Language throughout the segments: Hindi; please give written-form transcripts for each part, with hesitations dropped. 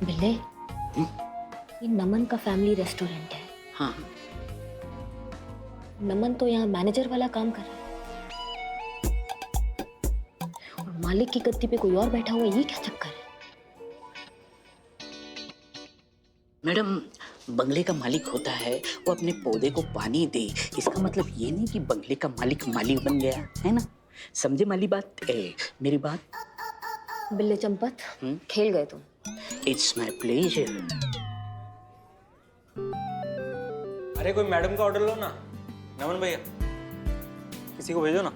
बिल्ले, ये नमन का फैमिली रेस्टोरेंट है। हाँ। नमन तो यहाँ मैनेजर वाला काम कर रहा है और मालिक की गद्दी पे कोई और बैठा हुआ है, ये क्या चक्कर है? मैडम, बंगले का मालिक होता है वो अपने पौधे को पानी दे, इसका मतलब ये नहीं कि बंगले का मालिक मालिक बन गया, है ना? समझे माली बात? मेरी बात। बिल्ले चंपत, खेल गए तुम। It's my pleasure. अरे कोई मैडम का ऑर्डर लो ना। नमन भैया, किसी को भेजो ना।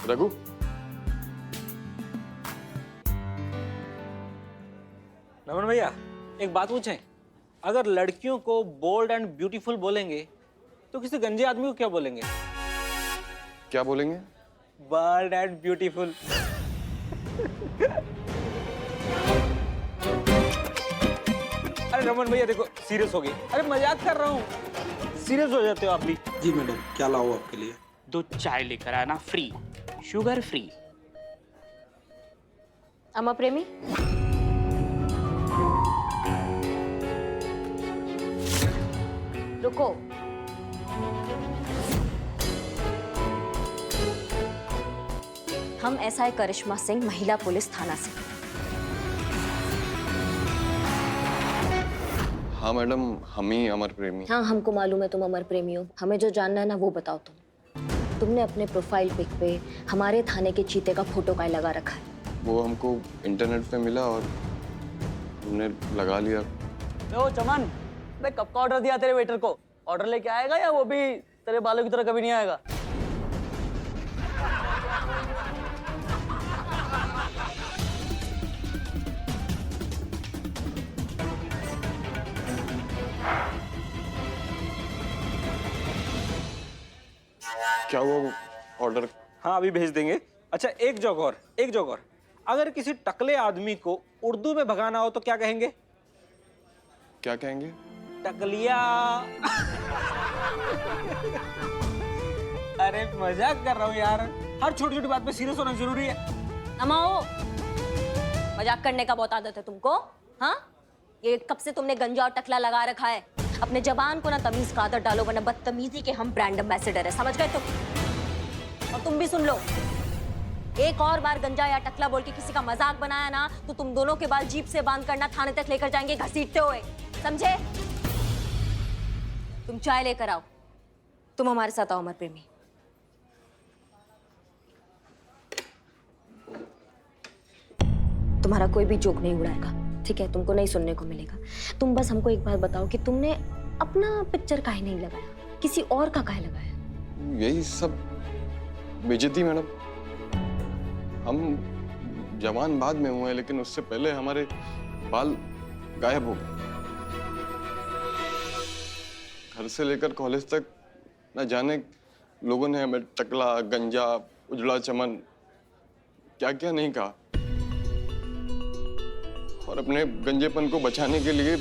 रघु, नमन भैया, एक बात पूछें? अगर लड़कियों को बोल्ड एंड ब्यूटीफुल बोलेंगे तो किसी गंजे आदमी को क्या बोलेंगे? क्या बोलेंगे? Bold and beautiful. अरे नमन भैया देखो, सीरियस हो गए। अरे मजाक कर रहा हूँ, सीरियस हो जाते हो आप भी। जी मैडम, क्या लाऊं आपके लिए? 2 चाय लेकर आना, फ्री, शुगर फ्री। अमा प्रेमी, रुको। हम एसआई करिश्मा सिंह, महिला पुलिस थाना से। हाँ मैडम, हम ही अमर प्रेमी। हाँ, हमको मालूम है तुम अमर प्रेमी हो। हमें जो जानना है ना वो बताओ तुमने अपने प्रोफाइल पिक पे हमारे थाने के चीते का फोटो काहे लगा रखा है? वो हमको इंटरनेट पे मिला और हमने लगा लिया। ओ चमन, मैं कब का ऑर्डर दिया तेरे वेटर को? ऑर्डर लेके आएगा या वो भी तेरे बालों की तरह कभी नहीं आएगा? क्या वो ऑर्डर? हाँ, अभी भेज देंगे। अच्छा, एक जगह और। अगर किसी टकले आदमी को उर्दू में भगाना हो तो क्या कहेंगे? क्या कहेंगे? टकलिया। अरे मजाक कर रहा हूँ यार, हर छोटी छोटी बात पे सीरियस होना जरूरी है। अमाओ, मजाक करने का बहुत आदत है तुमको? हाँ, ये कब से तुमने गंजा और टकला लगा रखा है? अपने जबान को ना तमीज का आदत डालो, वरना बदतमीजी के हम ब्रांड एम्बेसडर है, समझ गए तुम? और तुम भी सुन लो, एक और बार गंजा या टकला बोल के किसी का मजाक बनाया ना तो तुम दोनों के बाल जीप से बांध करना थाने तक लेकर जाएंगे घसीटते हुए, समझे? तुम चाय लेकर आओ, तुम हमारे साथ आओ अमर प्रेमी। तुम्हारा कोई भी जोक नहीं उड़ाएगा, ठीक है? तुमको नहीं सुनने को मिलेगा। तुम बस हमको एक बात बताओ कि तुमने अपना पिक्चर काहे नहीं लगाया, किसी और का काहे लगाया? यही सब बेइज्जती मैडम। हम जवान बाद में हुए हैं, लेकिन उससे पहले हमारे बाल गायब हो गए। घर से लेकर कॉलेज तक न जाने लोगों ने हमें टकला, गंजा, उजड़ा चमन, क्या क्या नहीं कहा। और अपने गंजेपन को बचाने के लिए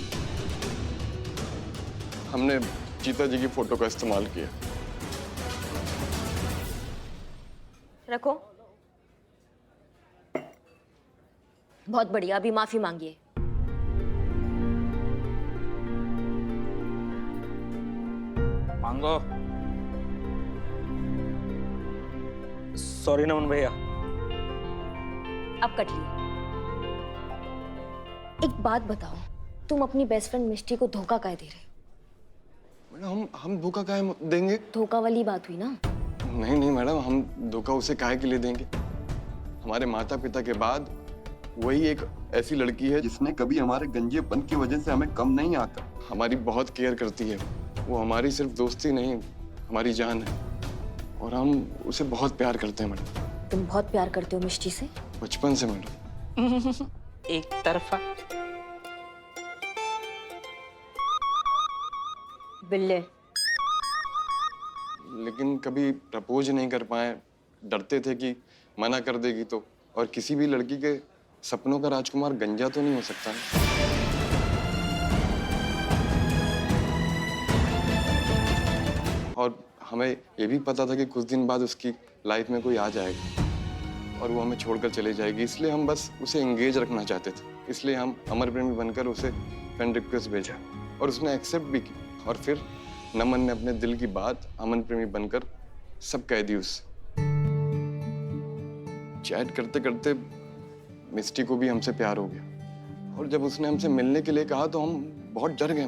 हमने चीता जी की फोटो का इस्तेमाल किया। रखो। बहुत बढ़िया, अभी माफी मांगिए। मांगो। सॉरी नमन भैया। अब कट लिए। एक बात बताओ, तुम अपनी बेस्ट फ्रेंड मिष्टी को धोखा काहे दे रहे हो? मैडम, हम धोखा काहे देंगे? धोखा वाली बात हुई ना? नहीं नहीं मैडम, हम धोखा उसे काहे के लिए देंगे? हमारे माता पिता के बाद वही एक ऐसी लड़की है जिसने कभी हमारे गंजेपन की वजह से हमें कम नहीं आता। हमारी बहुत केयर करती है। वो हमारी सिर्फ दोस्ती नहीं, हमारी जान है। और हम उसे बहुत प्यार करते हैं मैडम। तुम बहुत प्यार करते हो मिष्टी से? बचपन से मैडम। एक तरफा। बिल्ले। लेकिन कभी प्रपोज नहीं कर पाए, डरते थे कि मना कर देगी तो। और किसी भी लड़की के सपनों का राजकुमार गंजा तो नहीं हो सकता ना। और हमें ये भी पता था कि कुछ दिन बाद उसकी लाइफ में कोई आ जाएगा। और वो हमें छोड़कर चली जाएगी, इसलिए हम बस उसे एंगेज रखना चाहते थे। इसलिए हम अमर प्रेमी बनकर उसे फ्रेंड रिक्वेस्ट भेजा और उसने एक्सेप्ट भी की। और फिर नमन ने अपने दिल की बात अमन प्रेमी बनकर सब कह दी उससे। चैट करते करते मिस्टी को भी हमसे प्यार हो गया और जब उसने हमसे मिलने के लिए कहा तो हम बहुत डर गए।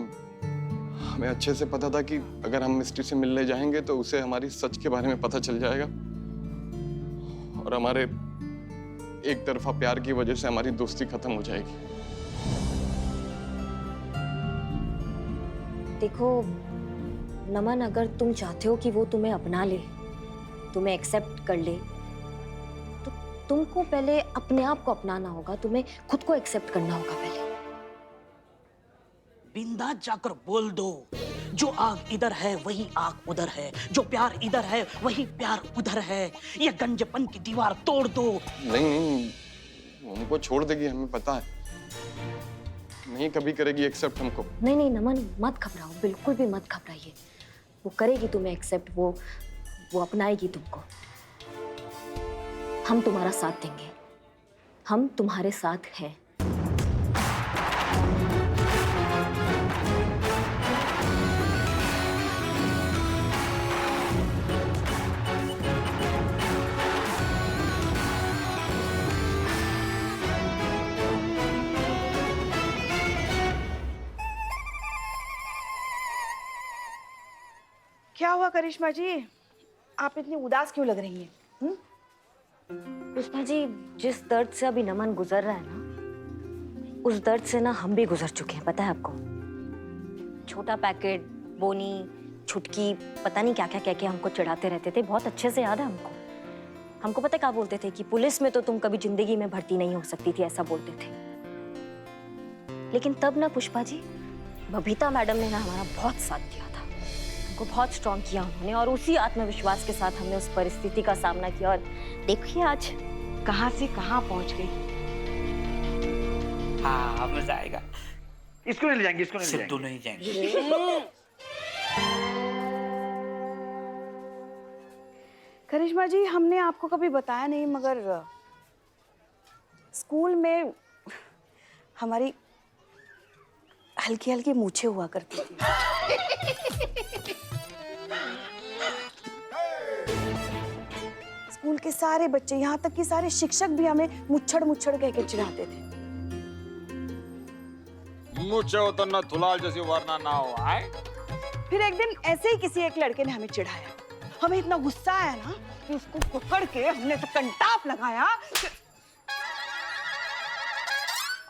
हमें अच्छे से पता था कि अगर हम मिस्टी से मिलने जाएंगे तो उसे हमारी सच के बारे में पता चल जाएगा और हमारे एक तरफा प्यार की वजह से हमारी दोस्ती खत्म हो जाएगी। देखो नमन, अगर तुम चाहते हो कि वो तुम्हें अपना ले, तुम्हें एक्सेप्ट कर ले, तो तुमको पहले अपने आप को अपनाना होगा, तुम्हें खुद को एक्सेप्ट करना होगा पहले। बिंदास जाकर बोल दो, जो आग इधर है वही आग उधर है, जो प्यार इधर है वही प्यार उधर है, ये गंजपन की दीवार तोड़ दो। नहीं, वो हमको छोड़ देगी, हमें पता है। नहीं कभी करेगी एक्सेप्ट हमको। नहीं नमन, मत घबराओ, बिल्कुल भी मत घबराइए। वो करेगी तुम्हें एक्सेप्ट, वो अपनाएगी तुमको। हम तुम्हारा साथ देंगे, हम तुम्हारे साथ हैं। क्या हुआ करिश्मा जी, आप इतनी उदास क्यों लग रही हैं? पुष्पा जी, जिस दर्द से अभी नमन गुजर रहा है ना, उस दर्द से ना हम भी गुजर चुके हैं, पता है आपको। छोटा पैकेट, बोनी, छुटकी, पता नहीं क्या क्या कह के हमको चिढ़ाते रहते थे, बहुत अच्छे से याद है हमको। हमको पता क्या बोलते थे कि पुलिस में तो तुम कभी जिंदगी में भर्ती नहीं हो सकती थी, ऐसा बोलते थे। लेकिन तब ना पुष्पा जी, बबीता मैडम ने ना हमारा बहुत साथ दिया था, हमको बहुत स्ट्रॉन्ग किया उन्होंने, और उसी आत्मविश्वास के साथ हमने उस परिस्थिति का सामना किया और देखिए आज कहां से कहां पहुंच गई। हाँ, मजा आएगा। इसको नहीं ले जाएंगे, इसको नहीं ले सिर्फ जाएंगे। दोनों ही जाएंगे। करिश्मा जी, हमने आपको कभी बताया नहीं, मगर स्कूल में हमारी हल्की हल्की मूछें हुआ करती थी। स्कूल के सारे बच्चे, यहाँ तक कि सारे शिक्षक भी हमें मुच्छड़ मुच्छड़ कह के चिढ़ाते थे। मुझे हो तो न धुलाल जैसी वरना ना हो आए। फिर एक दिन ऐसे ही किसी एक लड़के ने हमें चिढ़ाया, हमें इतना गुस्सा आया ना कि उसको पकड़ के हमने तो कंटाप लगाया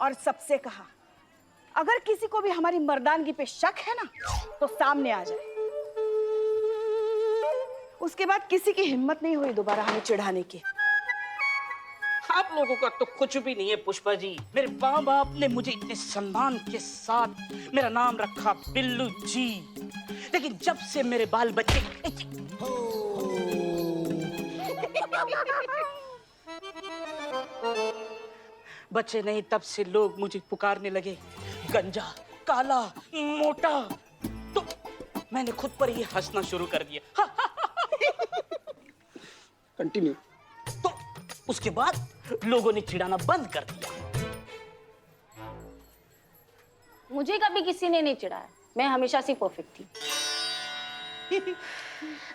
और सबसे कहा, अगर किसी को भी हमारी मर्दानगी पे शक है ना तो सामने आ जाए। उसके बाद किसी की हिम्मत नहीं हुई दोबारा हमें चिढ़ाने की। आप लोगों का तो कुछ भी नहीं है पुष्पा जी। मेरे माँ बाप ने मुझे इतने सम्मान के साथ मेरा नाम रखा बिल्लू जी, लेकिन जब से मेरे बाल बच्चे बच्चे नहीं, तब से लोग मुझे पुकारने लगे गंजा, काला, मोटा। तो मैंने खुद पर ही हंसना शुरू कर दिया। कंटिन्यू। तो उसके बाद लोगों ने चिढ़ाना बंद कर दिया। मुझे कभी किसी ने नहीं चिढ़ाया, मैं हमेशा से परफेक्ट थी।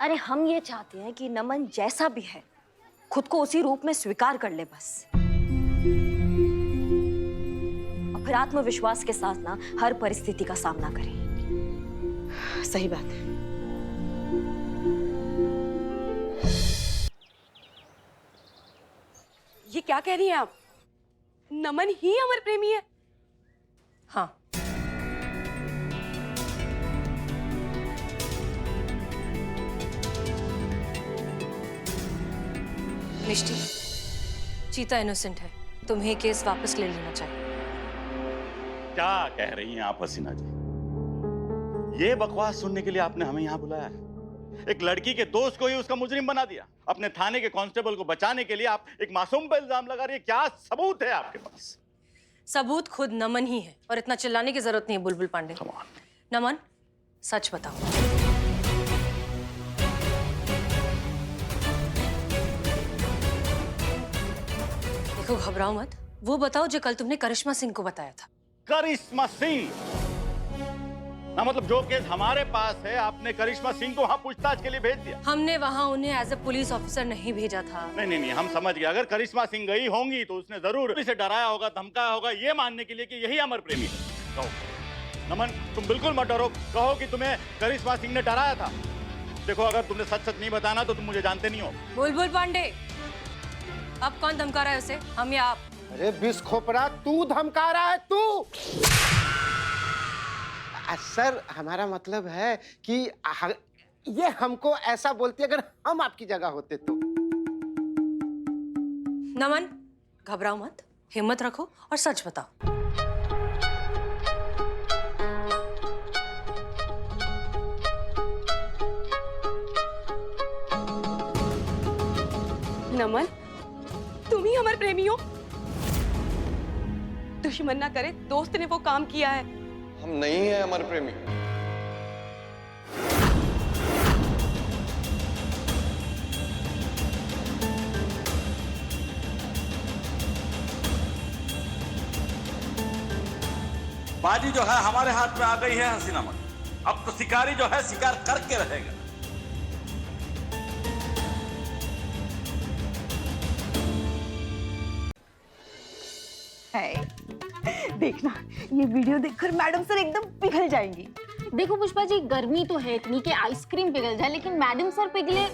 अरे हम ये चाहते हैं कि नमन जैसा भी है खुद को उसी रूप में स्वीकार कर ले बस, और फिर आत्मविश्वास के साथ ना हर परिस्थिति का सामना करे। सही बात है। ये क्या कह रही हैं आप? नमन ही अमर प्रेमी है? हाँ। मिष्टी, चीता इनोसेंट है, तुम्हें केस वापस ले लेना चाहिए। क्या कह रही हैं आप हसीना जी? ये बकवास सुनने के लिए आपने हमें यहाँ बुलाया है? एक लड़की के दोस्त को ही उसका मुजरिम बना दिया। अपने थाने के कांस्टेबल को बचाने के लिए आप एक मासूम पर इल्जाम लगा रही है। क्या सबूत है आपके पास? सबूत खुद नमन ही है, और इतना चिल्लाने की जरूरत नहीं है बुलबुल पांडे। नमन, सच बताओ। देखो घबराओ मत, वो बताओ जो कल तुमने करिश्मा सिंह को बताया था। करिश्मा सिंह ना, मतलब जो केस हमारे पास है आपने करिश्मा सिंह को वहाँ पूछताछ के लिए भेज दिया? हमने वहाँ उन्हें एज ए पुलिस ऑफिसर नहीं भेजा था। नहीं, हम समझ गए। अगर करिश्मा सिंह गई होंगी तो उसने जरूर इसे डराया होगा, धमकाया होगा, ये मानने के लिए कि यही अमर प्रेमी है। कहो नमन, तुम बिल्कुल मत डरो, कहो कि तुम्हें करिश्मा सिंह ने डराया था। देखो अगर तुमने सच सच नहीं बताना तो तुम मुझे जानते नहीं हो। बुलबुल पांडे, अब कौन धमका रहा है उसे, हम या आप? अरे बिस खोपड़ा, तू धमका रहा है तू? सर हमारा मतलब है कि ये हमको ऐसा बोलती अगर हम आपकी जगह होते तो। नमन घबराओ मत, हिम्मत रखो और सच बताओ। नमन, तुम ही हमारे प्रेमी हो? दुश्मन ना करे, दोस्त ने वो काम किया है। हम नहीं है अमर प्रेमी। बाजी जो है हमारे हाथ में आ गई है हसीना मन। अब तो शिकारी जो है शिकार करके रहेगा। देखना, ये वीडियो देखकर मैडम सर एकदम पिघल जाएंगी। देखो पुष्पा जी, गर्मी तो है इतनी कि आइसक्रीम पिघल जाए, लेकिन मैडम सर पिघले।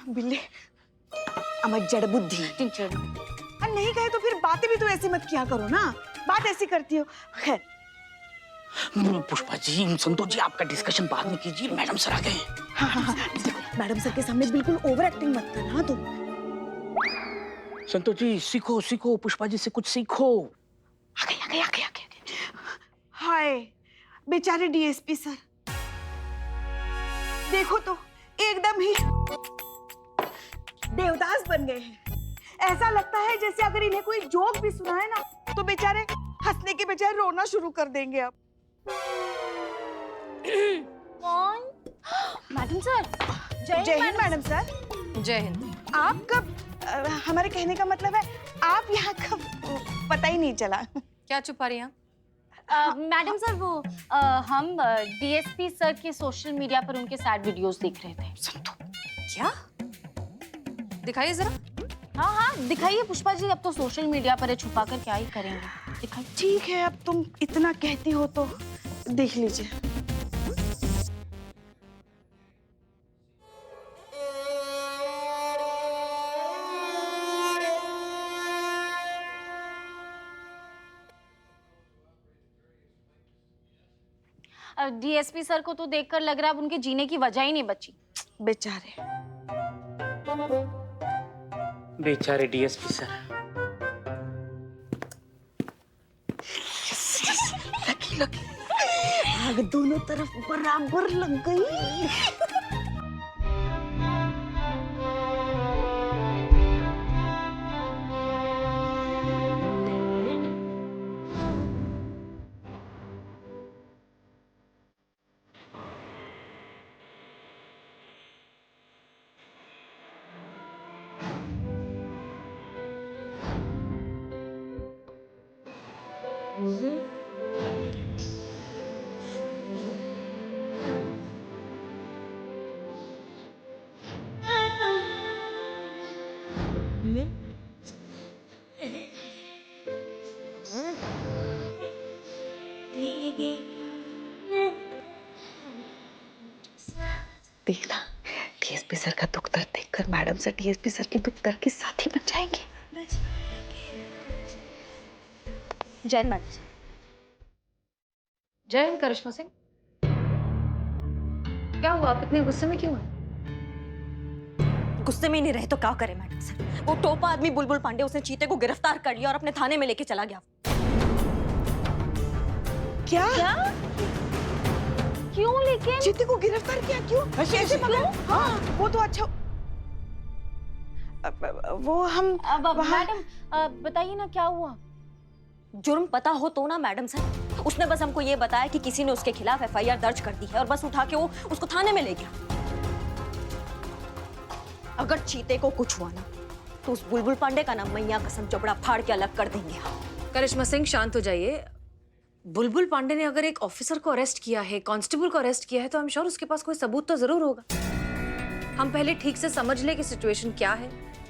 बिल्ले, अमर जड़ बुद्धि। नहीं कहे तो फिर बातें भी तो ऐसी मत किया करो ना, बात ऐसी करती हो। खैर पुष्पा जी, संतोष जी, आपका डिस्कशन बाद में कीजिए, मैडम सर आ गए हैं। हाँ, देखो मैडम सर के सामने बिल्कुल ओवर एक्टिंग मत करना तुम। संतोष जी सीखो सीखो, पुष्पा जी से कुछ सीखो। आ गए। हाय बेचारे डीएसपी सर, देखो तो एकदम ही देवदास बन गए हैं। ऐसा लगता है जैसे अगर इन्हें कोई जोक भी सुनाए ना तो बेचारे हंसने के बजाय रोना शुरू कर देंगे। अब कौन? Madam sir. जय हिंद मैडम सर। जय हिंद। आप कब, हमारे कहने का मतलब है आप यहाँ कब, पता ही नहीं चला। क्या छुपा रही हैं? मैडम सर वो हम डीएसपी सर के सोशल मीडिया पर उनके सैड वीडियोस देख रहे थे। क्या? दिखाइए जरा। हाँ दिखाइए पुष्पा जी, अब तो सोशल मीडिया पर है, छुपा कर क्या ही करेंगे, दिखाइए। ठीक है, अब तुम इतना कहती हो तो देख लीजिए। डीएसपी सर को तो देखकर लग रहा है अब उनके जीने की वजह ही नहीं बची। बेचारे डीएसपी सर। लगी आग दोनों तरफ बराबर लग गई। देखना, डीएसपी सर का दुख दर्द देखकर मैडम सर डीएसपी सर के दुख दर्द के साथी बन जाएंगे। जय हिंद मैडम। जय हिंद करिश्मा सिंह। क्या हुआ, आप इतने गुस्से में क्यों हैं? गुस्से में नहीं रहे तो क्या करे मैडम सर, वो टोपा आदमी बुलबुल पांडे, उसने चीते को गिरफ्तार कर लिया और अपने थाने में लेके चला गया। क्या? क्यों लेकिन? चीते को गिरफ्तार किया? क्यों? कैसे पकड़ा? हाँ, वो तो अच्छा। वो हम मैडम बताइए ना क्या हुआ? जुर्म पता हो तो ना मैडम सर, उसने बस हमको ये बताया कि किसी ने उसके खिलाफ एफआईआर दर्ज कर दी है और बस उठा के वो उसको थाने में ले गया। अगर चीते को कुछ हुआ ना तो उस बुलबुल पांडे का ना मैया कसम जबड़ा फाड़ के अलग कर देंगे हम। करिश्मा सिंह शांत हो जाइए। बुलबुल पांडे ने अगर एक ऑफिसर को अरेस्ट किया है, कांस्टेबल को अरेस्ट किया है, तो आई एम श्योर उसके पास कोई सबूत तो जरूर होगा। हम पहले ठीक से समझ ले कि सिचुएशन क्या है।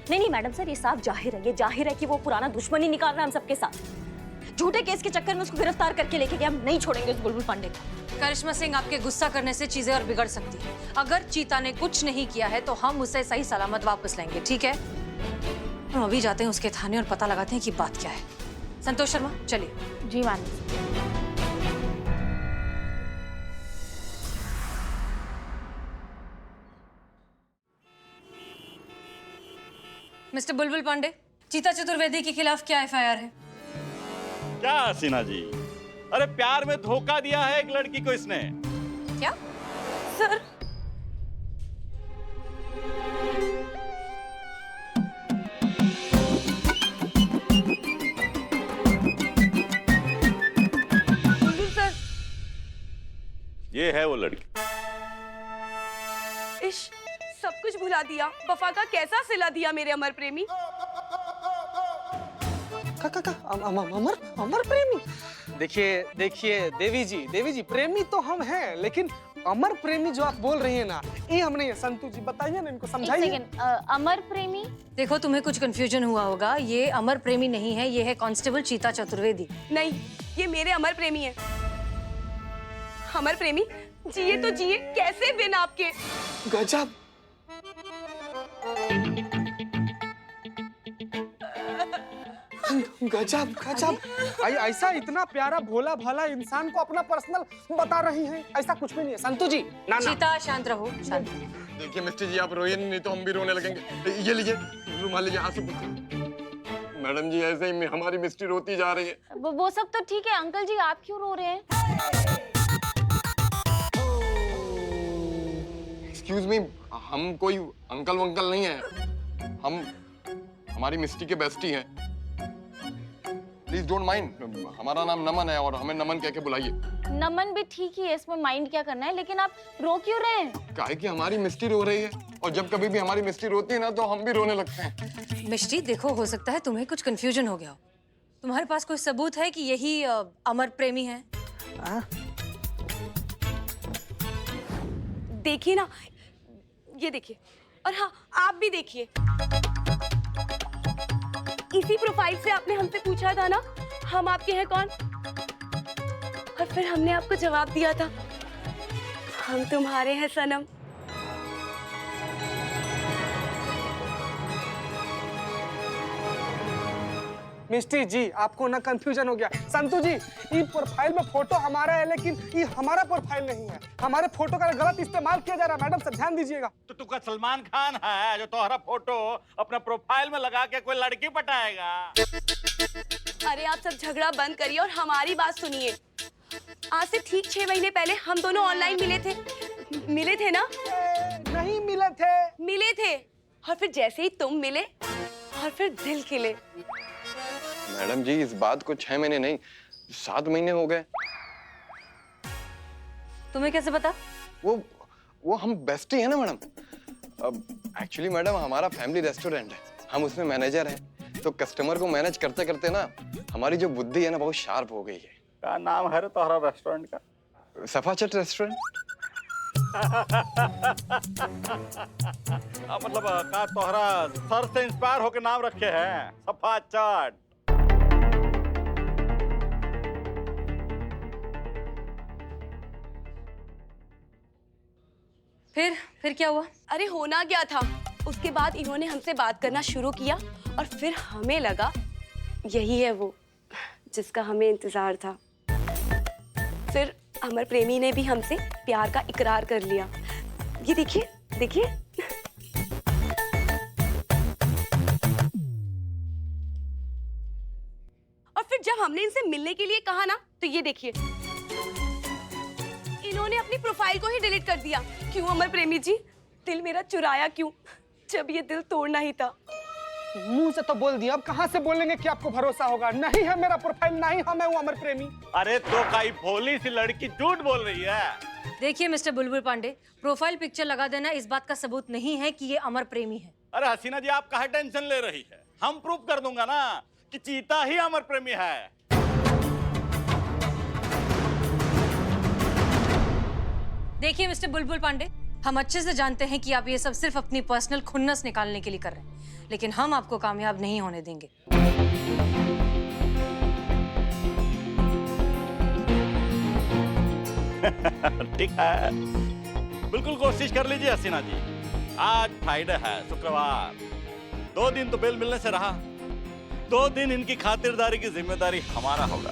नहीं मैडम सर, ये साफ जाहिर है, ये जाहिर है कि वो पुराना दुश्मनी निकाल रहा है हम सबके साथ। झूठे केस के चक्कर में उसको गिरफ्तार करके लेके गए, हम नहीं छोड़ेंगे उस बुलबुल पांडे को। करिश्मा सिंह, आपके गुस्सा करने से चीजें और बिगड़ सकती है। अगर चीता ने कुछ नहीं किया है तो हम उसे सही सलामत वापस लेंगे, ठीक है? हम अभी जाते हैं उसके थाने और पता लगाते हैं कि बात क्या है। संतोष शर्मा, चलिए। जी मैडम। मिस्टर बुलबुल पांडे, चीता चतुर्वेदी के खिलाफ क्या एफआईआर है? क्या हसीना जी, अरे प्यार में धोखा दिया है एक लड़की को इसने। क्या? सर बुलबुल सर, ये है वो लड़की। इश, सब कुछ भुला दिया। वफा का कैसा सिला दिया मेरे अमर प्रेमी। अमर अमर प्रेमी। देखिए देवी जी प्रेमी तो हम हैं, लेकिन अमर प्रेमी जो आप बोल रही हैं ना, ये हम नहीं है। संतू जी बताइए ना, इनको समझाइए। अमर प्रेमी? देखो, तुम्हें कुछ कंफ्यूजन हुआ होगा। ये अमर प्रेमी नहीं है, ये है कांस्टेबल चीता चतुर्वेदी। नहीं, ये मेरे अमर प्रेमी है। अमर प्रेमी जिए तो जिए कैसे बिन आपके। गजब। गजब गजब। ऐसा इतना प्यारा भोला भाला इंसान को अपना पर्सनल बता रही हैं, ऐसा कुछ भी नहीं है। संतू जी ना। चीता शांत रहो, शांत। देखिए मिस्टर जी, आप रोइए नहीं तो हम भी रोने लगेंगे। ये लीजिए रुमाल, लीजिए, हाथ से पकड़िए। मैडम जी, ऐसे ही हमारी मिस्टी रोती जा रही है। वो सब तो ठीक है अंकल जी, आप क्यों रो रहे हैं? एक्सक्यूज मी, हम कोई अंकल वंकल नहीं है। हम हमारी मिस्टी के बेस्टी हैं। Please don't mind. हमारा नाम नमन है और हमें नमन कह के बुलाइए। नमन भी ठीक ही है, इसमें माइंड क्या करना है, लेकिन आप रो क्यों रहे हैं? काहे कि हमारी मिस्टी रो रही है, और जब कभी भी हमारी मिस्टी रोती है ना तो हम भी रोने लगते हैं। मिष्टी, देखो, हो सकता है तुम्हें कुछ कंफ्यूजन हो गया हो। तुम्हारे पास कोई सबूत है कि यही अमर प्रेमी है? देखिए ना, ये देखिए, और हाँ आप भी देखिए। इसी प्रोफाइल से आपने हमसे पूछा था ना हम आपके हैं कौन, और फिर हमने आपको जवाब दिया था हम तुम्हारे हैं सनम। मिस्टी जी, आपको ना कंफ्यूजन हो गया। संतू जी, ये प्रोफाइल में फोटो हमारा है, लेकिन ये हमारा प्रोफाइल नहीं है। हमारे फोटो का गलत इस्तेमाल किया जा रहा है। मैडम से ध्यान दीजिएगा। तो तू का सलमान खान है जो तुम्हारा फोटो अपना प्रोफाइल में लगा के कोई लड़की पटाएगा? अरे आप सब झगड़ा बंद करिए और हमारी बात सुनिए। आज से ठीक 6 महीने पहले हम दोनों ऑनलाइन मिले थे ना? नहीं मिले थे। मिले थे, और फिर जैसे ही तुम मिले और फिर दिल खिले। मैडम जी, इस बात को 6 महीने नहीं 7 महीने हो गए। तुम्हें कैसे पता? वो हम बेस्टी है ना मैडम। एक्चुअली मैडम, हमारा फैमिली रेस्टोरेंट है, हम उसमें मैनेजर हैं। तो कस्टमर को मैनेज करते करते ना हमारी जो बुद्धि है ना बहुत शार्प हो गई है। क्या नाम है तुम्हारा रेस्टोरेंट का? सफाचट रेस्टोरेंट। मतलब का तोहरा सर से इंस्पायर होके नाम रखे हैं सफाचट। फिर क्या हुआ? अरे होना क्या था, उसके बाद इन्होंने हमसे बात करना शुरू किया और फिर हमें लगा यही है वो जिसका हमें इंतजार था। फिर अमर प्रेमी ने भी हमसे प्यार का इकरार कर लिया। ये देखिए देखिए। और फिर जब हमने इनसे मिलने के लिए कहा ना, तो ये देखिए, इन्होंने अपनी प्रोफाइल को ही डिलीट कर दिया। क्यों अमर प्रेमी जी, दिल मेरा चुराया क्यों, जब ये दिल तोड़ना ही था? मुंह से तो बोल दिया, अब कहाँ से बोलेंगे कि आपको भरोसा होगा? नहीं है मेरा प्रोफाइल, नहीं है मैं हूँ अमर प्रेमी। अरे तो कई भोली सी लड़की झूठ बोल रही है। देखिए मिस्टर बुलबुल पांडे, प्रोफाइल पिक्चर लगा देना इस बात का सबूत नहीं है कि ये अमर प्रेमी है। अरे हसीना जी, आप काहे टेंशन ले रही है? हम प्रूव कर दूंगा ना कि चीता ही अमर प्रेमी है। देखिए मिस्टर बुलबुल पांडे, हम अच्छे से जानते हैं कि आप ये सब सिर्फ अपनी पर्सनल खुन्नस निकालने के लिए कर रहे हैं, लेकिन हम आपको कामयाब नहीं होने देंगे। ठीक है, बिल्कुल कोशिश कर लीजिए हसीना जी। आज फ्राइडे है, शुक्रवार, 2 दिन तो बेल मिलने से रहा। 2 दिन इनकी खातिरदारी की जिम्मेदारी हमारा होगा।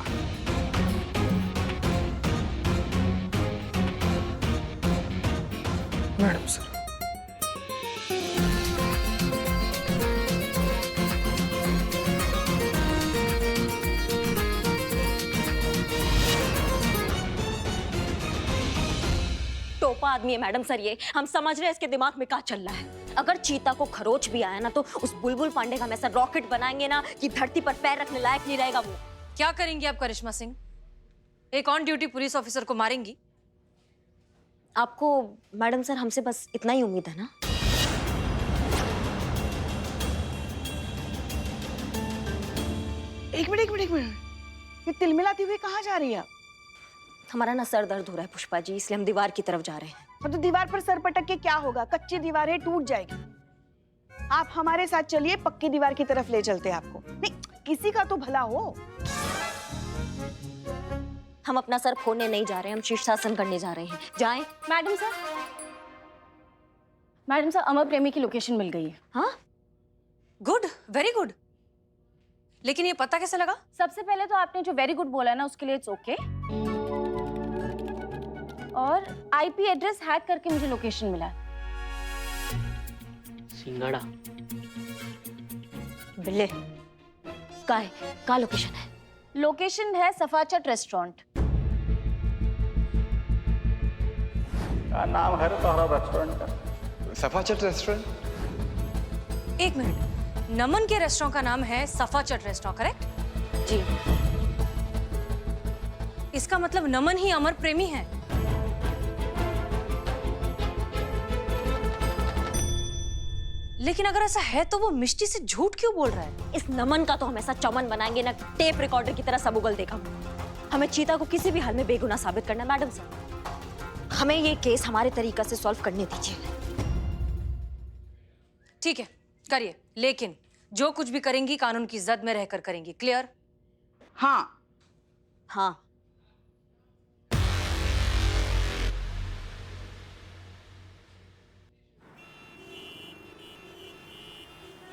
Madam sir. टोपा आदमी है मैडम सर ये, हम समझ रहे हैं इसके दिमाग में क्या चल रहा है। अगर चीता को खरोच भी आया ना तो उस बुलबुल पांडे का हम ऐसा रॉकेट बनाएंगे ना कि धरती पर पैर रखने लायक नहीं रहेगा वो। क्या करेंगी आप करिश्मा सिंह? एक ऑन ड्यूटी पुलिस ऑफिसर को मारेंगी? आपको मैडम सर हमसे बस इतना ही उम्मीद है ना? एक मिनट, ये तिलमिलाती हुई कहाँ जा रही है? हमारा ना सर दर्द हो रहा है पुष्पा जी, इसलिए हम दीवार की तरफ जा रहे हैं। और तो दीवार पर सर पटक के क्या होगा? कच्ची दीवार है, टूट जाएगी। आप हमारे साथ चलिए, पक्की दीवार की तरफ ले चलते हैं आपको। नहीं, किसी का तो भला हो। हम अपना सर फोड़ने नहीं जा रहे हैं, हम शीर्षासन करने जा रहे हैं। जाएं? मैडम सर, अमर प्रेमी की लोकेशन मिल गई है। हाँ, गुड, वेरी गुड। लेकिन ये पता कैसे लगा? सबसे पहले तो आपने जो वेरी गुड बोला है ना, उसके लिए इट्स ओके। और आईपी एड्रेस हैक करके मुझे लोकेशन मिला। सिंगाड़ा बिल्ले का लोकेशन है? लोकेशन है सफाचट रेस्टोरेंट। क्या नाम है तुम्हारा रेस्टोरेंट का? सफाचट रेस्टोरेंट। एक मिनट, नमन के रेस्टोरेंट का नाम है सफाचट रेस्टोरेंट, करेक्ट? जी। इसका मतलब नमन ही अमर प्रेमी है। लेकिन अगर ऐसा है तो वो मिष्टी से झूठ क्यों बोल रहा है? इस नमन का तो हम ऐसा चमन बनाएंगे ना, टेप रिकॉर्डर की तरह सब उगल देगा। हमें चीता को किसी भी हाल में बेगुनाह साबित करना है मैडम सर। हमें ये केस हमारे तरीका से सॉल्व करने दीजिए। ठीक है, करिए, लेकिन जो कुछ भी करेंगी कानून की जद में रहकर करेंगी। क्लियर? हाँ। हाँ।